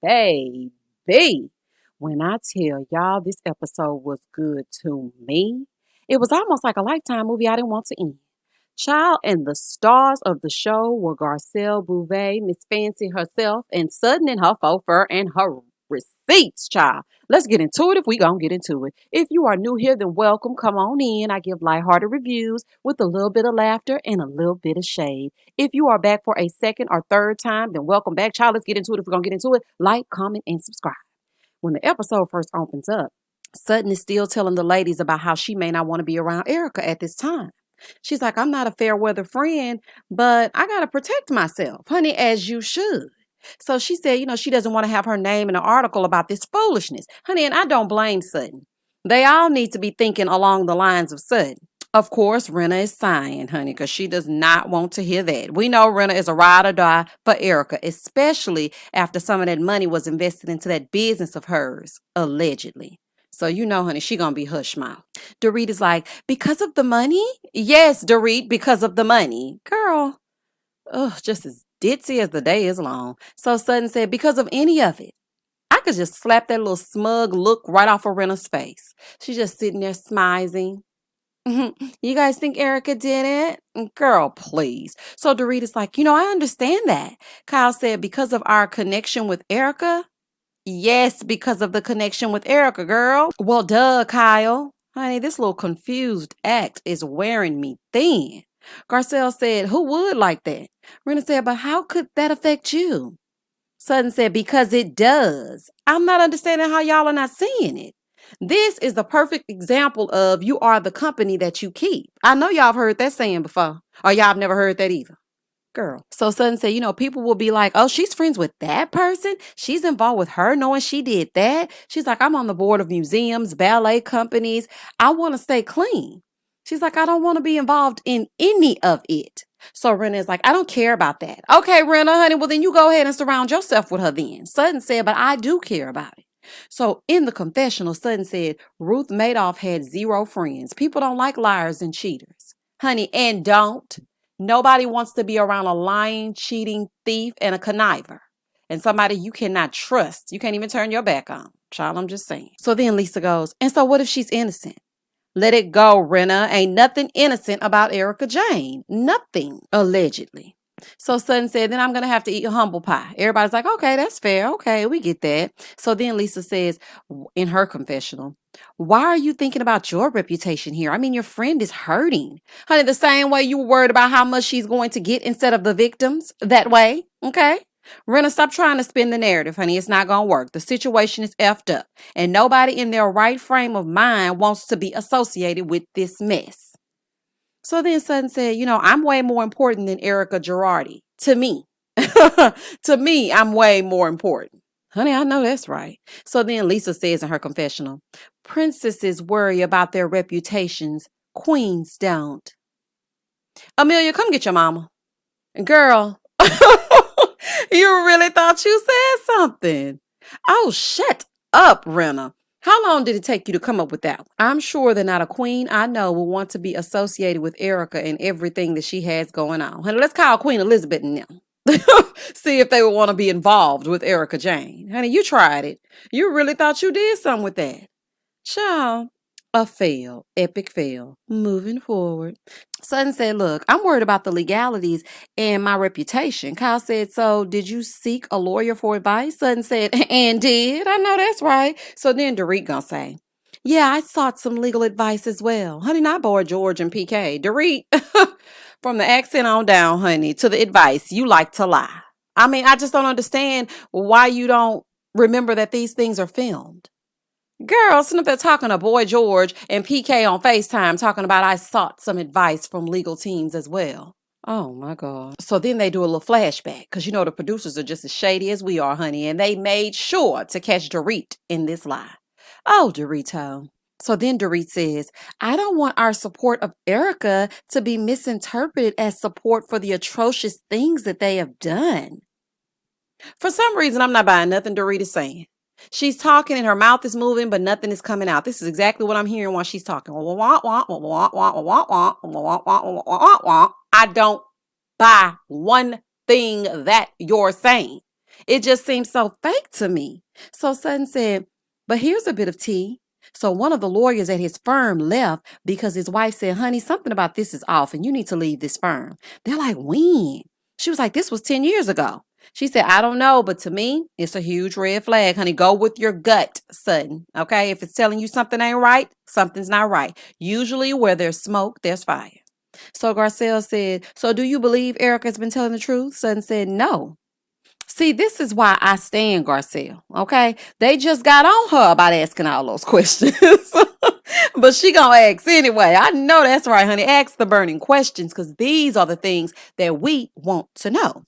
Baby, when I tell y'all this episode was good to me, it was almost like a Lifetime movie I didn't want to end. Child, and the stars of the show were Garcelle Bouvet, Miss Fancy herself, and Sutton and her faux fur and her receipts, child. Let's get into it if we gonna get into it. If you are new here, then welcome. Come on in. I give lighthearted reviews with a little bit of laughter and a little bit of shade. If you are back for a second or third time, then welcome back, child. Let's get into it. If we're gonna get into it, like, comment, and subscribe. When the episode first opens up, Sutton is still telling the ladies about how she may not want to be around Erika at this time. She's like, I'm not a fair weather friend, but I got to protect myself, honey, as you should. So she said, she doesn't want to have her name in an article about this foolishness. Honey, and I don't blame Sutton. They all need to be thinking along the lines of Sutton. Of course, Rena is sighing, honey, because she does not want to hear that. We know Rena is a ride or die for Erika, especially after some of that money was invested into that business of hers, allegedly. So honey, she gonna be hush mouth. Dorit is like, because of the money? Yes, Dorit, because of the money. Girl, just as ditzy as the day is long. So Sutton said, because of any of it. I could just slap that little smug look right off of Rena's face. She's just sitting there smizing. You guys think Erika did it? Girl, please. So Dorit is like, I understand that. Kyle said, because of our connection with Erika? Yes, because of the connection with Erika, girl. Well, duh, Kyle. Honey, this little confused act is wearing me thin. Garcelle said, who would like that? Rena said, but how could that affect you? Sutton said, because it does. I'm not understanding how y'all are not seeing it. This is the perfect example of you are the company that you keep. I know y'all have heard that saying before, or y'all have never heard that either. Girl. So Sutton said, people will be like, oh, she's friends with that person. She's involved with her knowing she did that. She's like, I'm on the board of museums, ballet companies. I want to stay clean. She's like, I don't want to be involved in any of it. So Rena is like, I don't care about that. Okay, Rena, honey, well then you go ahead and surround yourself with her then. Sutton said, but I do care about it. So in the confessional, Sutton said, Ruth Madoff had 0 friends. People don't like liars and cheaters. Honey, and don't. Nobody wants to be around a lying, cheating thief and a conniver. And somebody you cannot trust. You can't even turn your back on. Child, I'm just saying. So then Lisa goes, and so what if she's innocent? Let it go, Rena. Ain't nothing innocent about Erika Jane. Nothing, allegedly. So Sutton said, then I'm going to have to eat a humble pie. Everybody's like, okay, that's fair. Okay, we get that. So then Lisa says in her confessional, why are you thinking about your reputation here? I mean, your friend is hurting. Honey, the same way you were worried about how much she's going to get instead of the victims. That way, okay? Rena, stop trying to spin the narrative, honey. It's not going to work. The situation is effed up. And nobody in their right frame of mind wants to be associated with this mess. So then Sutton said, I'm way more important than Erika Girardi. To me. To me, I'm way more important. Honey, I know that's right. So then Lisa says in her confessional, princesses worry about their reputations. Queens don't. Amelia, come get your mama. Girl, you really thought you said something. Oh, shut up, Rena. How long did it take you to come up with that one? I'm sure that not a queen I know will want to be associated with Erika and everything that she has going on. Honey, let's call Queen Elizabeth and them. See if they would want to be involved with Erika Jane. Honey, you tried it. You really thought you did something with that. Child, a fail. Epic fail. Moving forward. Sutton said, look, I'm worried about the legalities and my reputation. Kyle said, so did you seek a lawyer for advice? Sutton said, and did. I know that's right. So then Dorit gonna say, yeah, I sought some legal advice as well. Honey, not Boy George and PK. Dorit, from the accent on down, honey, to the advice, you like to lie. I mean, I just don't understand why you don't remember that these things are filmed. Girl, sitting up there talking to Boy George and PK on FaceTime talking about I sought some advice from legal teams as well. Oh my God. So then they do a little flashback because the producers are just as shady as we are, honey, and they made sure to catch Dorit in this lie. Oh, Dorito. So then Dorit says, I don't want our support of Erika to be misinterpreted as support for the atrocious things that they have done. For some reason, I'm not buying nothing Dorit is saying. She's talking and her mouth is moving, but nothing is coming out. This is exactly what I'm hearing while she's talking. I don't buy one thing that you're saying. It just seems so fake to me. So Sutton said, but here's a bit of tea. So one of the lawyers at his firm left because his wife said, honey, something about this is off and you need to leave this firm. They're like, when? She was like, this was 10 years ago. She said, I don't know, but to me, it's a huge red flag, honey. Go with your gut, Sutton. Okay? If it's telling you something ain't right, something's not right. Usually where there's smoke, there's fire. So Garcelle said, so do you believe Erika's been telling the truth? Sutton said, no. See, this is why I stand Garcelle, okay? They just got on her about asking all those questions. But she gonna ask anyway. I know that's right, honey. Ask the burning questions because these are the things that we want to know.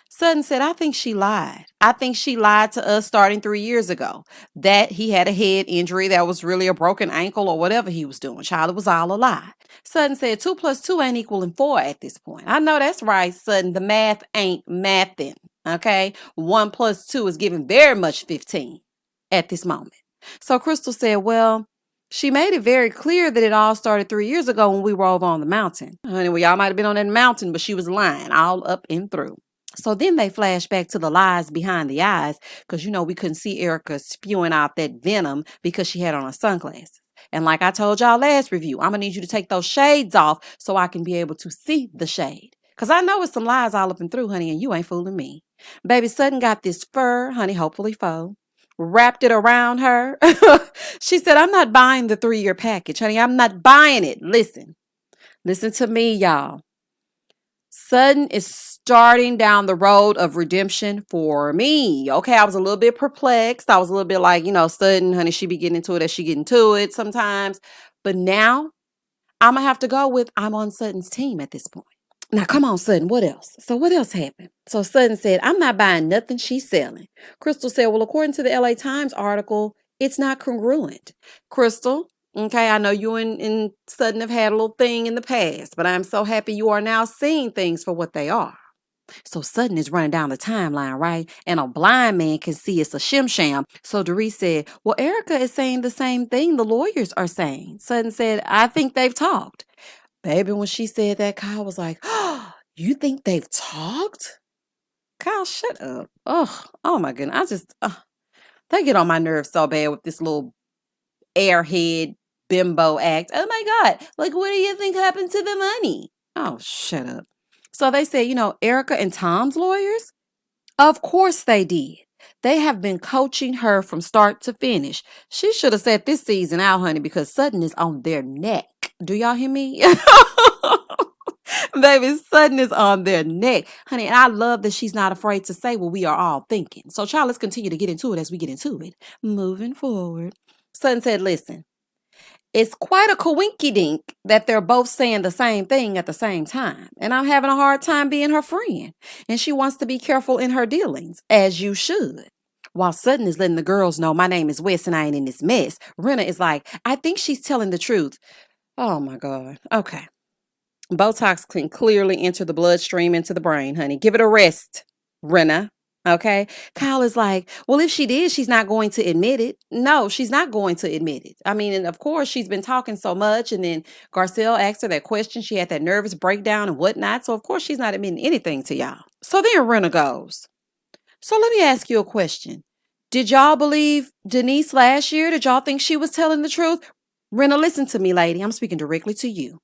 Sutton said, I think she lied. I think she lied to us starting 3 years ago. That he had a head injury that was really a broken ankle or whatever he was doing. Child, it was all a lie. Sutton said 2 plus 2 ain't equaling 4 at this point. I know that's right, Sutton. The math ain't mathing. Okay? 1 plus 2 is giving very much 15 at this moment. So Crystal said, well, she made it very clear that it all started 3 years ago when we were over on the mountain. Honey, well, y'all might have been on that mountain, but she was lying all up and through. So then they flash back to the lies behind the eyes because, we couldn't see Erika spewing out that venom because she had on her sunglasses. And like I told y'all last review, I'm going to need you to take those shades off so I can be able to see the shade. Because I know it's some lies all up and through, honey, and you ain't fooling me. Baby Sutton got this fur, honey, hopefully faux, wrapped it around her. She said, I'm not buying the 3-year package, honey. I'm not buying it. Listen to me, y'all. Sutton is starting down the road of redemption for me. Okay, I was a little bit perplexed. I was a little bit like, Sutton, honey, she be getting into it as she get into it sometimes. But now I'm going to have to go with I'm on Sutton's team at this point. Now, come on, Sutton, what else? So what else happened? So Sutton said, I'm not buying nothing she's selling. Crystal said, well, according to the LA Times article, it's not congruent. Crystal, okay, I know you and Sutton have had a little thing in the past, but I'm so happy you are now seeing things for what they are. So Sutton is running down the timeline, right? And a blind man can see it's a shim-sham. So Doris said, well, Erika is saying the same thing the lawyers are saying. Sutton said, I think they've talked. Baby, when she said that, Kyle was like, oh, you think they've talked? Kyle, shut up. Oh my goodness. They get on my nerves so bad with this little airhead bimbo act. Oh my God. Like, what do you think happened to the money? Oh, shut up. So they said, Erika and Tom's lawyers? Of course they did. They have been coaching her from start to finish. She should have said this season out, honey, because Sutton is on their neck. Do y'all hear me? Baby, Sutton is on their neck. Honey, and I love that she's not afraid to say what we are all thinking. So, child, let's continue to get into it as we get into it. Moving forward. Sutton said, listen, it's quite a coinkydink that they're both saying the same thing at the same time. And I'm having a hard time being her friend. And she wants to be careful in her dealings, as you should. While Sutton is letting the girls know my name is Wes and I ain't in this mess, Renna is like, I think she's telling the truth. Oh, my God. Okay. Botox can clearly enter the bloodstream into the brain, honey. Give it a rest, Renna. Okay. Kyle is like, well, if she did, she's not going to admit it. No, she's not going to admit it. I mean, and of course, she's been talking so much. And then Garcelle asked her that question. She had that nervous breakdown and whatnot. So, of course, she's not admitting anything to y'all. So then Renna goes, so let me ask you a question. Did y'all believe Denise last year? Did y'all think she was telling the truth? Renna, listen to me, lady. I'm speaking directly to you.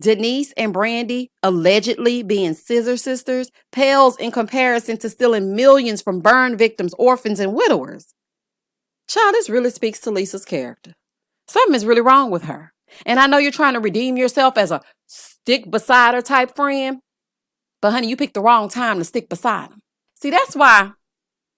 Denise and Brandy allegedly being scissor sisters pales in comparison to stealing millions from burn victims, orphans, and widowers. Child, this really speaks to Lisa's character. Something is really wrong with her. And I know you're trying to redeem yourself as a stick beside her type friend, but honey, you picked the wrong time to stick beside him. See, that's why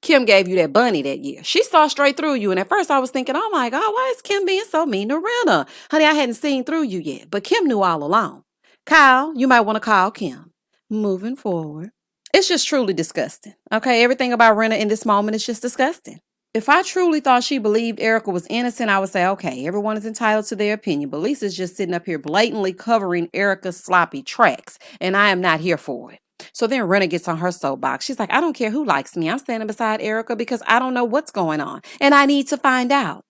Kim gave you that bunny that year. She saw straight through you. And at first I was thinking, oh my God, why is Kim being so mean to Renna? Honey, I hadn't seen through you yet, but Kim knew all along. Kyle, you might want to call Kim. Moving forward. It's just truly disgusting. Okay, everything about Renna in this moment is just disgusting. If I truly thought she believed Erika was innocent, I would say, okay, everyone is entitled to their opinion, but Lisa's just sitting up here blatantly covering Erika's sloppy tracks, and I am not here for it. So then Renna gets on her soapbox. She's like, I don't care who likes me. I'm standing beside Erika because I don't know what's going on, and I need to find out.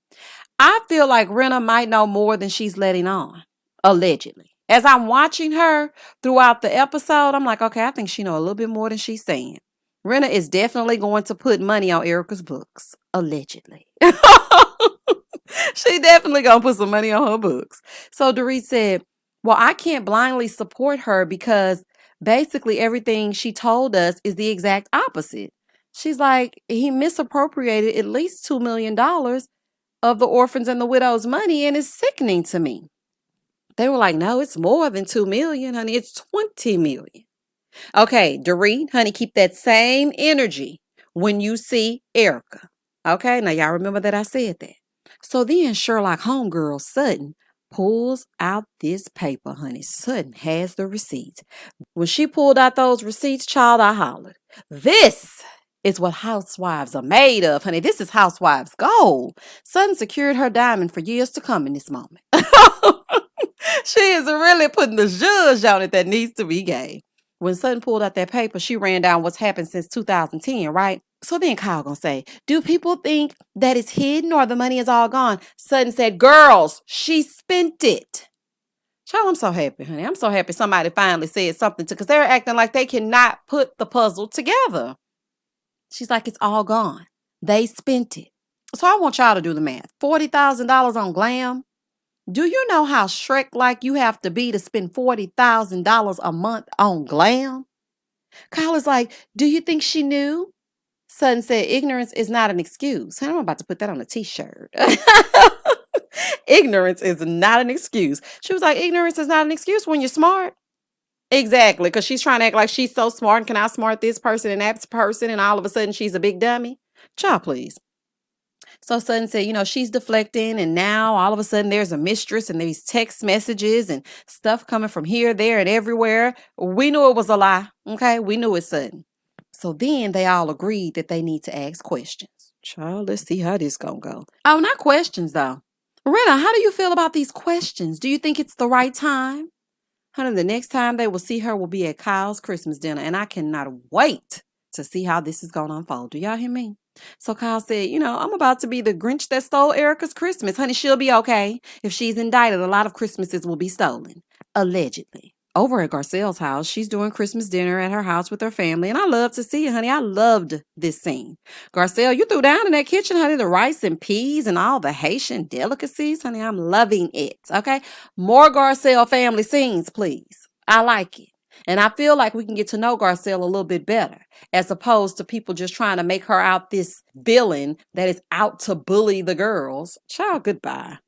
I feel like Renna might know more than she's letting on, allegedly. As I'm watching her throughout the episode, I'm like, okay, I think she knows a little bit more than she's saying. Rena is definitely going to put money on Erika's books, allegedly. She definitely gonna put some money on her books. So Dorit said, well, I can't blindly support her because basically everything she told us is the exact opposite. She's like, he misappropriated at least $2 million of the orphans and the widows' money, and it's sickening to me. They were like, no, it's more than 2 million, honey. It's 20 million. Okay, Dorit, honey, keep that same energy when you see Erika. Okay, now y'all remember that I said that. So then Sherlock homegirl Sutton pulls out this paper, honey. Sutton has the receipts. When she pulled out those receipts, child, I hollered. This is what housewives are made of, honey. This is housewives gold. Sutton secured her diamond for years to come in this moment. She is really putting the zhuzh on it that needs to be gave. When Sutton pulled out that paper, she ran down what's happened since 2010, right? So then Kyle gonna say, do people think that it's hidden or the money is all gone? Sutton said, girls, she spent it. Child, I'm so happy, honey. I'm so happy somebody finally said something to, because they're acting like they cannot put the puzzle together. She's like, it's all gone. They spent it. So I want y'all to do the math. $40,000 on glam. Do you know how Shrek-like you have to be to spend $40,000 a month on glam? Kyle is like, do you think she knew? Sutton said, ignorance is not an excuse. I'm about to put that on a t-shirt. Ignorance is not an excuse. She was like, ignorance is not an excuse when you're smart. Exactly, because she's trying to act like she's so smart and can outsmart this person and that person, and all of a sudden she's a big dummy. Child, please. So Sutton said, she's deflecting, and now all of a sudden there's a mistress and these text messages and stuff coming from here, there, and everywhere. We knew it was a lie, okay? We knew it, Sutton. So then they all agreed that they need to ask questions. Child, let's see how this gonna go. Oh, not questions, though. Rena, how do you feel about these questions? Do you think it's the right time? Honey, the next time they will see her will be at Kyle's Christmas dinner, and I cannot wait to see how this is going to unfold. Do y'all hear me? So Kyle said, I'm about to be the Grinch that stole Erika's Christmas. Honey, she'll be okay. If she's indicted, a lot of Christmases will be stolen. Allegedly. Over at Garcelle's house, she's doing Christmas dinner at her house with her family, and I love to see it, honey. I loved this scene. Garcelle, you threw down in that kitchen, honey, the rice and peas and all the Haitian delicacies. Honey, I'm loving it, okay? More Garcelle family scenes, please. I like it. And I feel like we can get to know Garcelle a little bit better, as opposed to people just trying to make her out this villain that is out to bully the girls. Child, goodbye.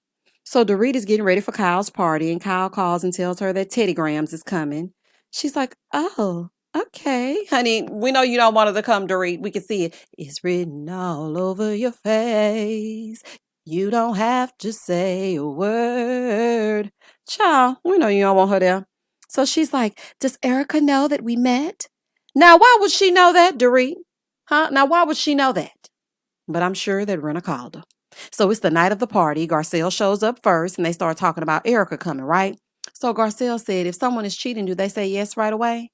So Dorit is getting ready for Kyle's party, and Kyle calls and tells her that Teddy Grams is coming. She's like, oh, okay. Honey, we know you don't want her to come, Dorit. We can see it. It's written all over your face. You don't have to say a word. Child, we know you don't want her there. So she's like, does Erika know that we met? Now, why would she know that, Dorit? Huh? Now, why would she know that? But I'm sure that Rena called her. So it's the night of the party. Garcelle shows up first, and they start talking about Erika coming, right? So Garcelle said, if someone is cheating, do they say yes right away?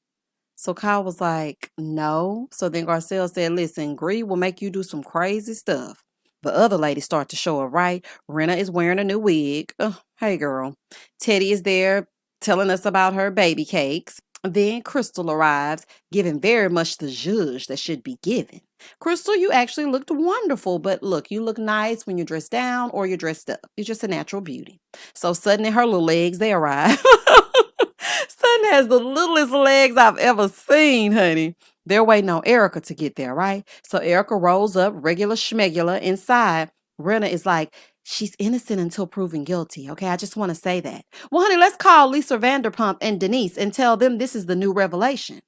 So Kyle was like, no. So then Garcelle said, listen, greed will make you do some crazy stuff. The other ladies start to show up, right? Rena is wearing a new wig. Oh, hey, girl. Teddy is there telling us about her baby cakes. Then Crystal arrives, giving very much the zhuzh that should be given. Crystal, you actually looked wonderful, but look, you look nice when you're dressed down or you're dressed up. You're just a natural beauty. So Sutton and her little legs, they arrive. Sutton has the littlest legs I've ever seen, honey. They're waiting on Erika to get there, right? So Erika rolls up, regular schmegula inside. Rena is like, she's innocent until proven guilty, okay? I just want to say that. Well, honey, let's call Lisa Vanderpump and Denise and tell them this is the new revelation.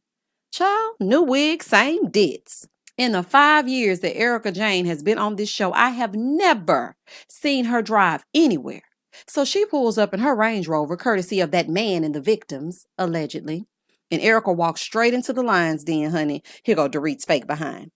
Child, new wig, same dits. In the 5 years that Erika Jane has been on this show, I have never seen her drive anywhere. So she pulls up in her Range Rover, courtesy of that man and the victims, allegedly. And Erika walks straight into the lion's den, honey. Here go Dorit's fake behind.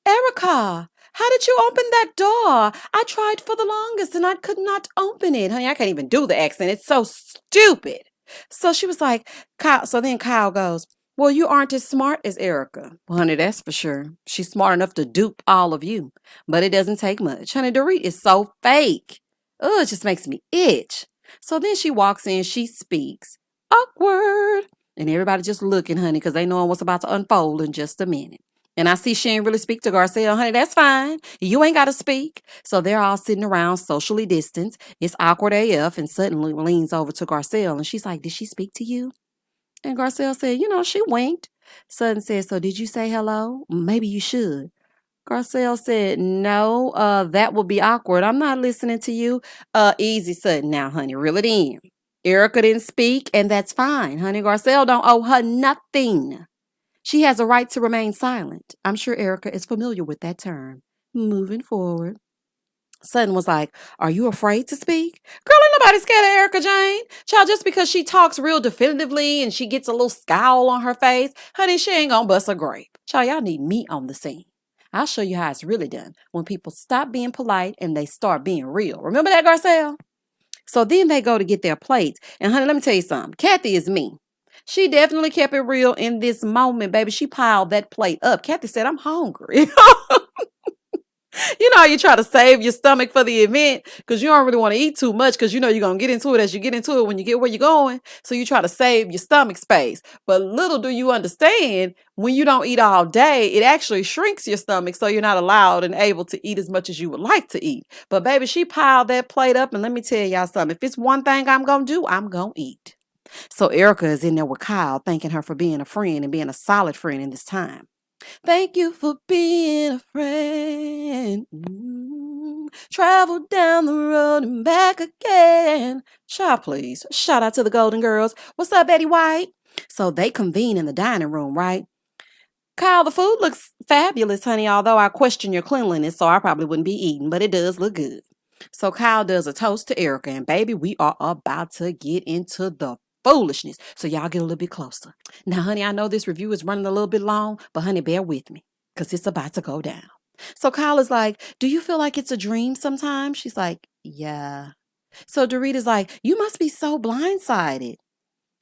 Erika, how did you open that door? I tried for the longest and I could not open it. Honey, I can't even do the accent. It's so stupid. So she was like, Kyle. So then Kyle goes, well, you aren't as smart as Erika. Well, honey, that's for sure. She's smart enough to dupe all of you. But it doesn't take much. Honey, Dorit is so fake. Oh, it just makes me itch. So then she walks in, she speaks. Awkward. And everybody just looking, honey, because they know what's about to unfold in just a minute. And I see she ain't really speak to Garcelle. Honey, that's fine. You ain't got to speak. So they're all sitting around socially distanced. It's awkward AF. And Sutton leans over to Garcelle and she's like, did she speak to you? And Garcelle said, she winked. Sutton said, so did you say hello? Maybe you should. Garcelle said, no, that would be awkward. I'm not listening to you. Easy, Sutton. Now, honey, reel it in. Erika didn't speak, and that's fine, honey. Garcelle don't owe her nothing. She has a right to remain silent. I'm sure Erika is familiar with that term. Moving forward. Sutton was like, are you afraid to speak? Girl, ain't nobody scared of Erika Jane. Child, just because she talks real definitively and she gets a little scowl on her face, honey, she ain't gonna bust a grape. Child, y'all need me on the scene. I'll show you how it's really done when people stop being polite and they start being real. Remember that, Garcelle? So then they go to get their plates. And honey, let me tell you something. Kathy is me. She definitely kept it real in this moment, baby. She piled that plate up. Kathy said, I'm hungry. You know how you try to save your stomach for the event because you don't really want to eat too much because you're going to get into it as you get into it when you get where you're going. So you try to save your stomach space. But little do you understand, when you don't eat all day, it actually shrinks your stomach so you're not allowed and able to eat as much as you would like to eat. But baby, she piled that plate up, and let me tell y'all something. If it's one thing I'm going to do, I'm going to eat. So Erika is in there with Kyle, thanking her for being a friend and being a solid friend in this time. Thank you for being a friend. Travel down the road and back again. Child, please. Shout out to the Golden Girls. What's up, Betty White? So they convene in the dining room, right? Kyle, the food looks fabulous, honey, although I question your cleanliness, so I probably wouldn't be eating, but it does look good. So Kyle does a toast to Erika, and baby, we are about to get into the foolishness. So y'all get a little bit closer. Now, honey, I know this review is running a little bit long, but honey, bear with me because it's about to go down. So Kyle is like, do you feel like it's a dream sometimes? She's like, yeah. So Dorita's like, you must be so blindsided.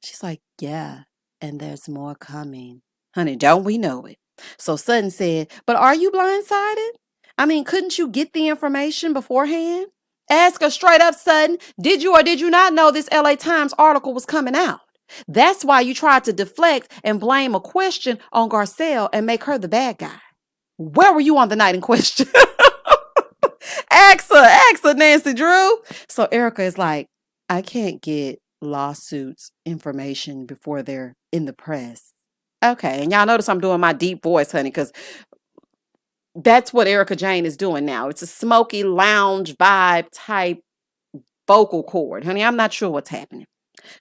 She's like, yeah, and there's more coming. Honey, don't we know it? So Sutton said, but are you blindsided? I mean, couldn't you get the information beforehand? Ask her straight up, Sutton. Did you or did you not know this LA Times article was coming out? That's why you tried to deflect and blame a question on Garcelle and make her the bad guy. Where were you on the night in question? Ask her, Nancy Drew. So Erika is like, I can't get lawsuits information before they're in the press. Okay, and y'all notice I'm doing my deep voice, honey, because that's what Erika Jane is doing now. It's a smoky lounge vibe type vocal cord. Honey, I'm not sure what's happening.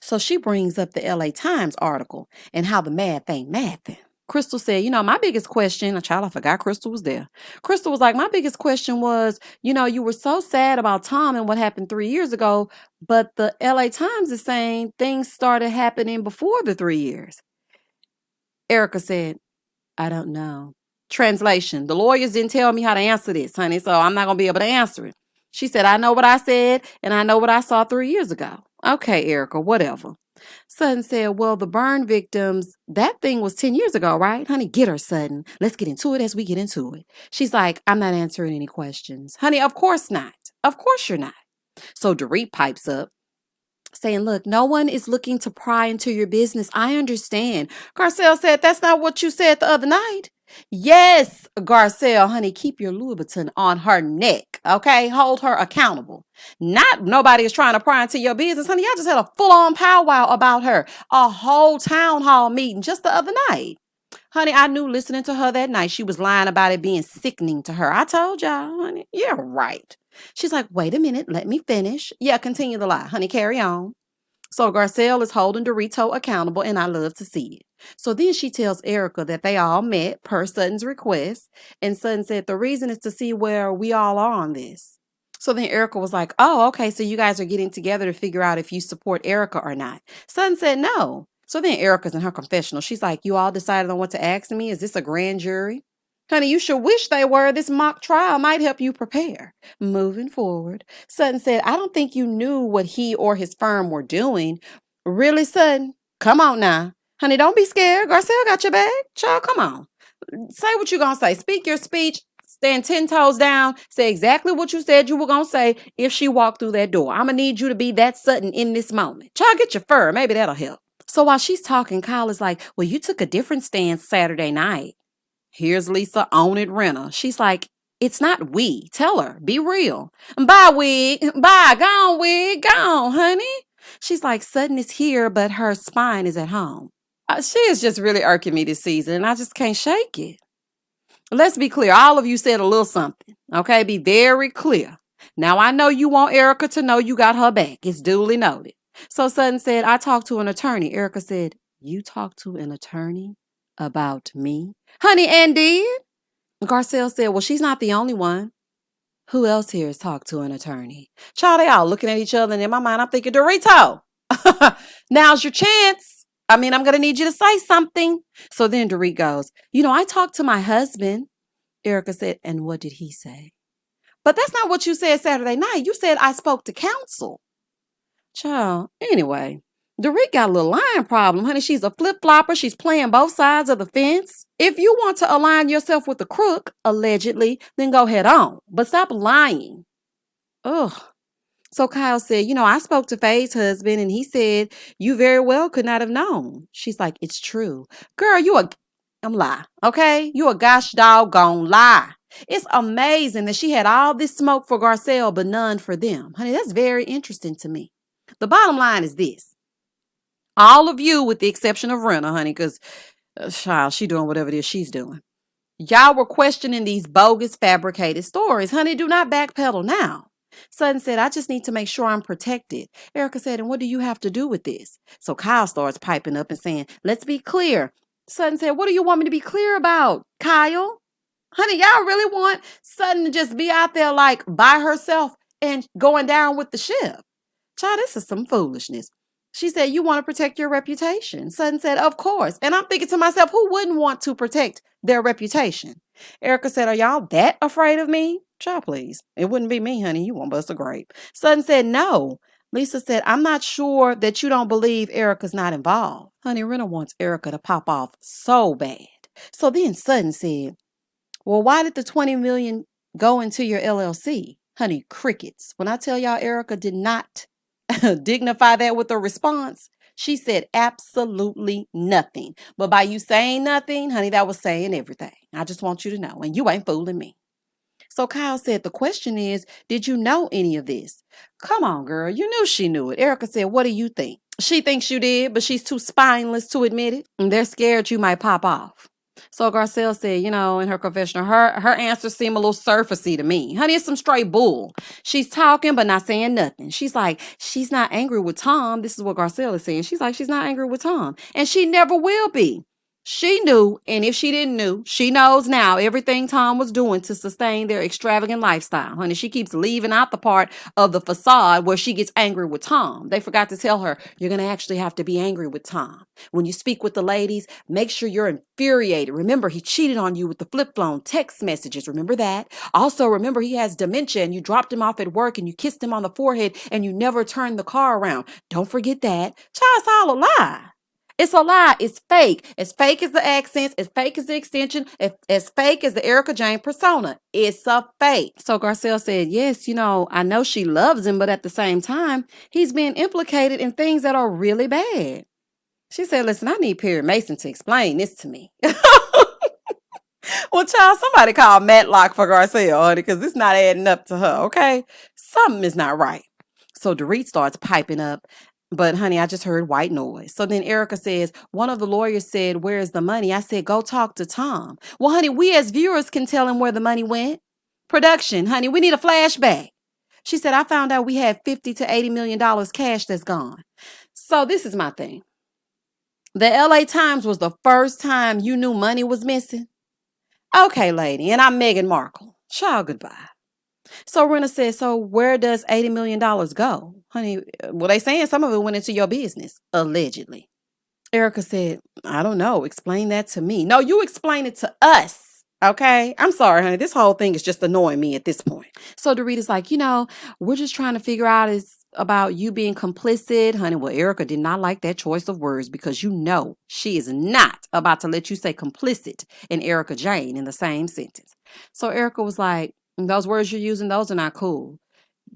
So she brings up the LA Times article and how the math ain't mathing. Crystal said, my biggest question, I forgot Crystal was there. Crystal was like, my biggest question was, you were so sad about Tom and what happened 3 years ago, but the LA Times is saying things started happening before the 3 years. Erika said, I don't know. Translation, the lawyers didn't tell me how to answer this, honey, so I'm not going to be able to answer it. She said, I know what I said, and I know what I saw 3 years ago. Okay, Erika, whatever. Sutton said, well, the burn victims, that thing was 10 years ago, right? Honey, get her, Sutton. Let's get into it as we get into it. She's like, I'm not answering any questions. Honey, of course not. Of course you're not. So Dorit pipes up, saying, look, no one is looking to pry into your business. I understand. Garcelle said, that's not what you said the other night. Yes, Garcelle, honey, keep your Louboutin on her neck, okay? Hold her accountable. Not nobody is trying to pry into your business, honey. Y'all just had a full-on powwow about her. A whole town hall meeting just the other night. Honey, I knew listening to her that night, she was lying about it being sickening to her. I told y'all, honey. Yeah, right. She's like, wait a minute, let me finish. Yeah, continue the lie. Honey, carry on. So Garcelle is holding Dorito accountable, and I love to see it. So then she tells Erika that they all met per Sutton's request, and Sutton said the reason is to see where we all are on this. So then Erika was like, oh, okay, so you guys are getting together to figure out if you support Erika or not. Sutton said no. So then Erika's in her confessional. She's like, you all decided on what to ask me? Is this a grand jury? Honey, you should wish they were. This mock trial might help you prepare. Moving forward, Sutton said, I don't think you knew what he or his firm were doing. Really, Sutton? Come on now. Honey, don't be scared. Garcelle got your back. Child, come on. Say what you're going to say. Speak your speech. Stand 10 toes down. Say exactly what you said you were going to say if she walked through that door. I'm going to need you to be that Sutton in this moment. Child, get your fur. Maybe that'll help. So while she's talking, Kyle is like, well, you took a different stance Saturday night. Here's Lisa on it, Renna. She's like, it's not we. Tell her. Be real. Bye, wig. Bye. Go on, wig. Go on, honey. She's like, Sutton is here, but her spine is at home. She is just really irking me this season, and I just can't shake it. Let's be clear. All of you said a little something. Okay? Be very clear. Now, I know you want Erika to know you got her back. It's duly noted. So Sutton said, I talked to an attorney. Erika said, you talked to an attorney about me? Honey, and did? Garcelle said, well, she's not the only one. Who else here has talked to an attorney? Child, they all looking at each other, and in my mind, I'm thinking, Dorito, now's your chance. I'm going to need you to say something. So then Dorit goes, I talked to my husband. Erika said, and what did he say? But that's not what you said Saturday night. You said I spoke to counsel. Child, anyway, Dorit got a little line problem, honey. She's a flip-flopper. She's playing both sides of the fence. If you want to align yourself with the crook, allegedly, then go head on. But stop lying. Ugh. So Kyle said, I spoke to Faye's husband, and he said you very well could not have known. She's like, it's true. Girl, I'm lie, okay? You a gosh doggone lie. It's amazing that she had all this smoke for Garcelle, but none for them. Honey, that's very interesting to me. The bottom line is this. All of you, with the exception of Renna, honey, because child, she doing whatever it is she's doing. Y'all were questioning these bogus, fabricated stories. Honey, do not backpedal now. Sutton said, I just need to make sure I'm protected. Erika said, and what do you have to do with this? So Kyle starts piping up and saying, let's be clear. Sutton said, what do you want me to be clear about, Kyle? Honey, y'all really want Sutton to just be out there like by herself and going down with the ship? Child, this is some foolishness. She said, you want to protect your reputation. Sutton said, of course. And I'm thinking to myself, who wouldn't want to protect their reputation? Erika said, are y'all that afraid of me? Child, please. It wouldn't be me, honey. You won't bust a grape. Sutton said, no. Lisa said, I'm not sure that you don't believe Erika's not involved. Honey, Renna wants Erika to pop off so bad. So then Sutton said, well, why did the $20 million go into your LLC? Honey, crickets. When I tell y'all Erika did not dignify that with a response, she said absolutely nothing. But by you saying nothing, honey, that was saying everything. I just want you to know, and you ain't fooling me. So Kyle said, the question is, did you know any of this? Come on, girl. You knew she knew it. Erika said, what do you think? She thinks you did, but she's too spineless to admit it. And they're scared you might pop off. So Garcelle said, in her confessional, her answers seem a little surfacey to me. Honey, it's some straight bull. She's talking, but not saying nothing. She's like, she's not angry with Tom. This is what Garcelle is saying. She's like, she's not angry with Tom. And she never will be. She knew, and if she didn't know, she knows now everything Tom was doing to sustain their extravagant lifestyle. Honey, she keeps leaving out the part of the facade where she gets angry with Tom. They forgot to tell her, you're going to actually have to be angry with Tom. When you speak with the ladies, make sure you're infuriated. Remember, he cheated on you with the flip-phone text messages. Remember that? Also, remember he has dementia and you dropped him off at work and you kissed him on the forehead and you never turned the car around. Don't forget that. Child, it's all a lie. It's a lie. It's fake. As fake as the accents, as fake as the extension, as fake as the Erika Jayne persona. It's a fake. So Garcelle said, yes, I know she loves him, but at the same time, he's being implicated in things that are really bad. She said, listen, I need Perry Mason to explain this to me. Well, child, somebody call Matlock for Garcelle, honey, because it's not adding up to her, okay? Something is not right. So Dorit starts piping up. But, honey, I just heard white noise. So then Erika says, one of the lawyers said, where's the money? I said, go talk to Tom. Well, honey, we as viewers can tell him where the money went. Production, honey, we need a flashback. She said, I found out we had $50 to $80 million cash that's gone. So this is my thing. The LA Times was the first time you knew money was missing. Okay, lady, and I'm Meghan Markle. Ciao, goodbye. So Renna said, so where does $80 million go? Honey, well, they saying some of it went into your business, allegedly. Erika said, I don't know. Explain that to me. No, you explain it to us. Okay? I'm sorry, honey. This whole thing is just annoying me at this point. So Dorita's like, we're just trying to figure out it's about you being complicit. Honey, well, Erika did not like that choice of words because she is not about to let you say complicit and Erika Jayne in the same sentence. So Erika was like, those words you're using, those are not cool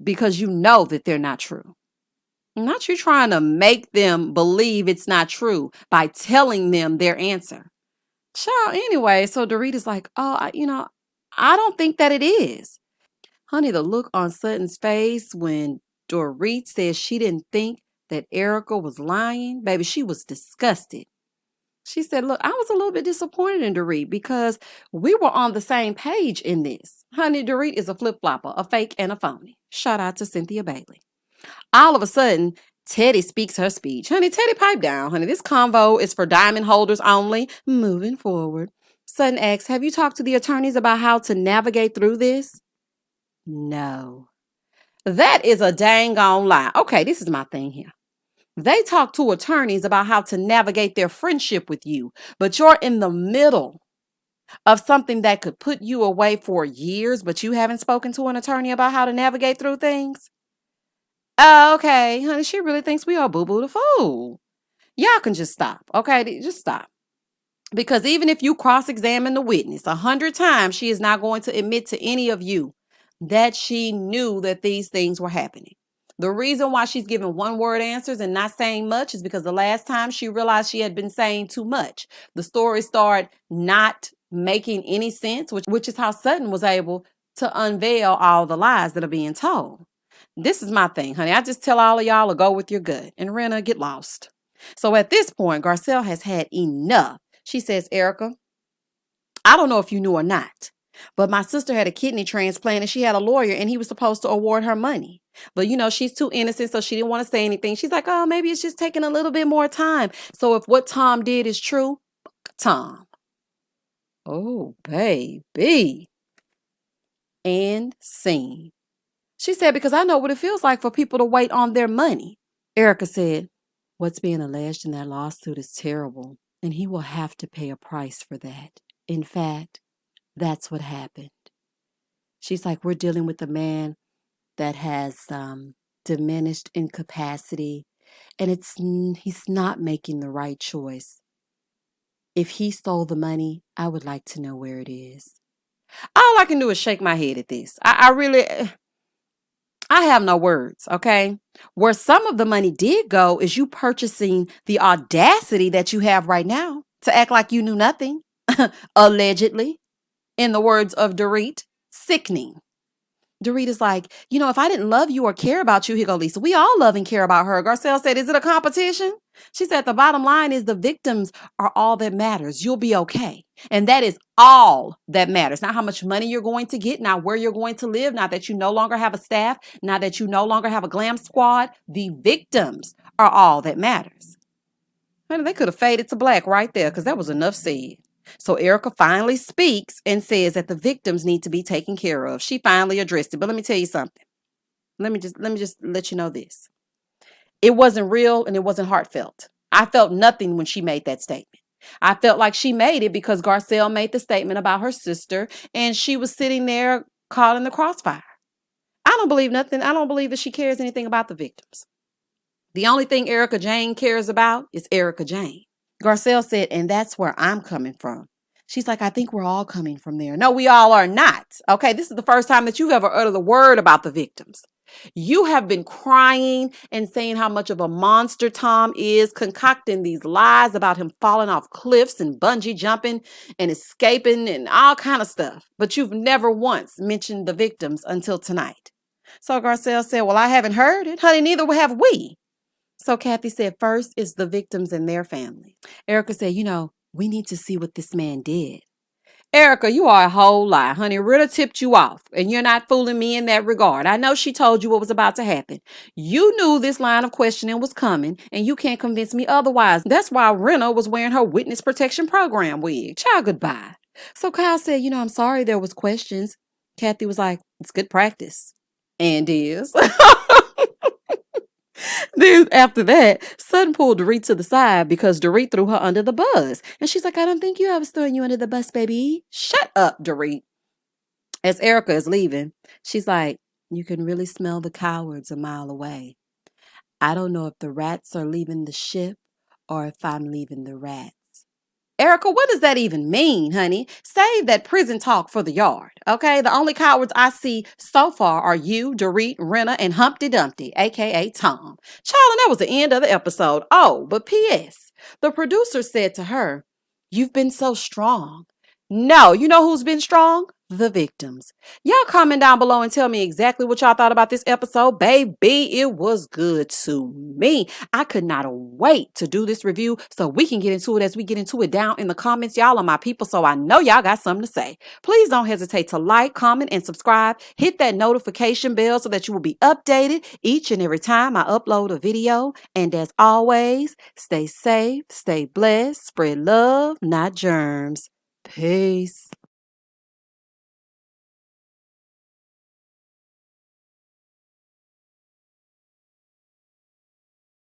because you know that they're not true. Not you trying to make them believe it's not true by telling them their answer. Child, anyway, so Dorita's like, oh, I don't think that it is. Honey, the look on Sutton's face when Dorit said she didn't think that Erika was lying, baby, she was disgusted. She said, look, I was a little bit disappointed in Dorit because we were on the same page in this. Honey, Dorit is a flip-flopper, a fake and a phony. Shout out to Cynthia Bailey. All of a sudden, Teddy speaks her speech. Honey, Teddy, pipe down. Honey, this convo is for diamond holders only. Moving forward. Sutton asks, have you talked to the attorneys about how to navigate through this? No. That is a dang on lie. Okay, this is my thing here. They talk to attorneys about how to navigate their friendship with you, but you're in the middle of something that could put you away for years, but you haven't spoken to an attorney about how to navigate through things? Oh, okay, honey, she really thinks we are boo-boo the fool. Y'all can just stop, okay? Just stop. Because even if you cross-examine the witness 100 times, she is not going to admit to any of you that she knew that these things were happening. The reason why she's giving one-word answers and not saying much is because the last time she realized she had been saying too much. The story started not making any sense, which is how Sutton was able to unveil all the lies that are being told. This is my thing, honey. I just tell all of y'all to go with your gut and Rena, get lost. So at this point, Garcelle has had enough. She says, Erika, I don't know if you knew or not, but my sister had a kidney transplant and she had a lawyer and he was supposed to award her money. But, she's too innocent, so she didn't want to say anything. She's like, oh, maybe it's just taking a little bit more time. So if what Tom did is true, Tom. Oh, baby. And scene. She said, because I know what it feels like for people to wait on their money. Erika said, what's being alleged in that lawsuit is terrible, and he will have to pay a price for that. In fact, that's what happened. She's like, we're dealing with a man that has diminished incapacity, and he's not making the right choice. If he stole the money, I would like to know where it is. All I can do is shake my head at this. I have no words, okay? Where some of the money did go is you purchasing the audacity that you have right now to act like you knew nothing, allegedly. In the words of Dorit, sickening. Dorit is like, if I didn't love you or care about you, here go Lisa. We all love and care about her. Garcelle said, is it a competition? She said, the bottom line is the victims are all that matters. You'll be okay. And that is all that matters. Not how much money you're going to get, not where you're going to live, not that you no longer have a staff, not that you no longer have a glam squad. The victims are all that matters. Man, they could have faded to black right there because that was enough said. So Erika finally speaks and says that the victims need to be taken care of. She finally addressed it. But let me tell you something. Let me just let you know this. It wasn't real and it wasn't heartfelt. I felt nothing when she made that statement. I felt like she made it because Garcelle made the statement about her sister and she was sitting there caught in the crossfire. I don't believe nothing. I don't believe that she cares anything about the victims. The only thing Erika Jane cares about is Erika Jane. Garcelle said, and that's where I'm coming from. She's like, I think we're all coming from there. No, we all are not. Okay, this is the first time that you've ever uttered a word about the victims. You have been crying and saying how much of a monster Tom is, concocting these lies about him falling off cliffs and bungee jumping and escaping and all kind of stuff. But you've never once mentioned the victims until tonight. So Garcelle said, well, I haven't heard it. Honey, neither have we. So Kathy said, first is the victims and their family. Erika said, we need to see what this man did. Erika, you are a whole lie. Honey, Rita tipped you off, and you're not fooling me in that regard. I know she told you what was about to happen. You knew this line of questioning was coming, and you can't convince me otherwise. That's why Rena was wearing her witness protection program wig. Child, goodbye. So Kyle said, I'm sorry there was questions. Kathy was like, it's good practice. And is. Then after that, Sutton pulled Dorit to the side because Dorit threw her under the bus. And she's like, I don't think I was throwing you under the bus, baby. Shut up, Dorit. As Erika is leaving, she's like, you can really smell the cowards a mile away. I don't know if the rats are leaving the ship or if I'm leaving the rats. Erika, what does that even mean, honey? Save that prison talk for the yard, okay? The only cowards I see so far are you, Dorit, Rena, and Humpty Dumpty, a.k.a. Tom. Child, and that was the end of the episode. Oh, but P.S. The producer said to her, You've been so strong. No, you know who's been strong? The victims. Y'all comment down below and tell me exactly what y'all thought about this episode. Baby, it was good to me. I could not wait to do this review so we can get into it as we get into it down in the comments. Y'all are my people, so I know y'all got something to say. Please don't hesitate to like, comment, and subscribe. Hit that notification bell so that you will be updated each and every time I upload a video. And as always, stay safe, stay blessed, spread love, not germs. Peace.